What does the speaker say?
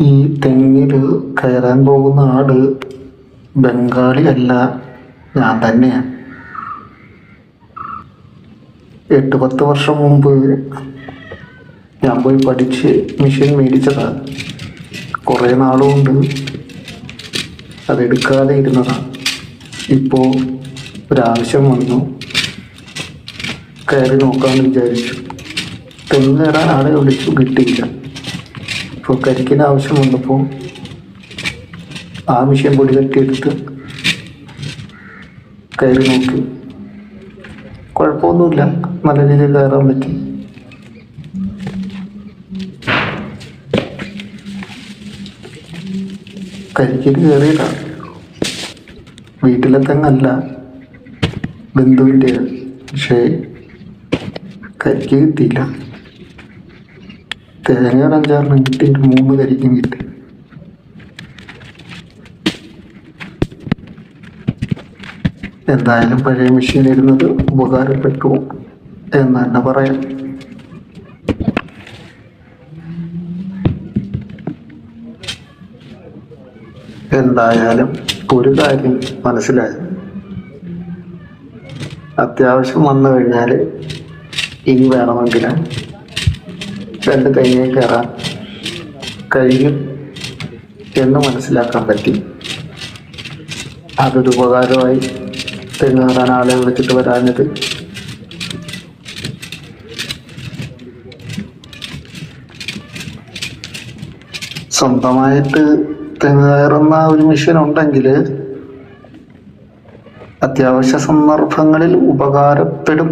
ഈ തെങ്ങിൽ കയറാൻ പോകുന്ന ആട് ബംഗാളി അല്ല, ഞാൻ തന്നെയാണ്. 8-10 വർഷം മുമ്പ് ഞാൻ പോയി പഠിച്ച് മെഷീൻ മേടിച്ചതാണ്. കുറേ നാളുകൊണ്ട് അതെടുക്കാതെ ഇരുന്നതാണ്. ഇപ്പോൾ ഒരാവശ്യം വന്നു, കയറി നോക്കാമെന്ന് വിചാരിച്ചു. തെങ്ങ് കയറാൻ ആളെ വിളിച്ചു, കിട്ടിയില്ല. ഇപ്പോൾ കരിക്കിന് ആവശ്യം വന്നപ്പോൾ ആ മെഷീൻ പൊടി തട്ടിയെടുത്ത് കയറി നോക്കി. കുഴപ്പമൊന്നുമില്ല, നല്ല രീതിയിൽ കയറാൻ പറ്റി. കരിക്കിന് കയറിയതാണ്. വീട്ടിലെ തെങ്ങല്ല, ബന്ധുവിൻ്റെ. പക്ഷേ കരിക്ക് കിട്ടിയില്ല. തേങ്ങ ഒരു 5-6 കിട്ടി, 3 കരിക്കും കിട്ടി. എന്തായാലും പഴയ മെഷീൻ ഇരുന്നത് ഉപകാരപ്പെട്ടു എന്ന് തന്നെ പറയാം. എന്തായാലും ഒരു കാര്യം മനസ്സിലായി, അത്യാവശ്യം വന്നു കഴിഞ്ഞാൽ ഇനി വേണമെങ്കിൽ 2 തെങ്ങിൽ കയറാൻ കഴിയും എന്ന് മനസ്സിലാക്കാൻ പറ്റി. അതൊരു ഉപകാരമായി. തെങ്ങ് കയറാൻ ആളെ വിളിച്ചിട്ട് വരാഞ്ഞത്. സ്വന്തമായിട്ട് തെങ്ങ് കയറുന്ന ഒരു മെഷീൻ ഉണ്ടെങ്കിൽ അത്യാവശ്യ സന്ദർഭങ്ങളിൽ ഉപകാരപ്പെടും.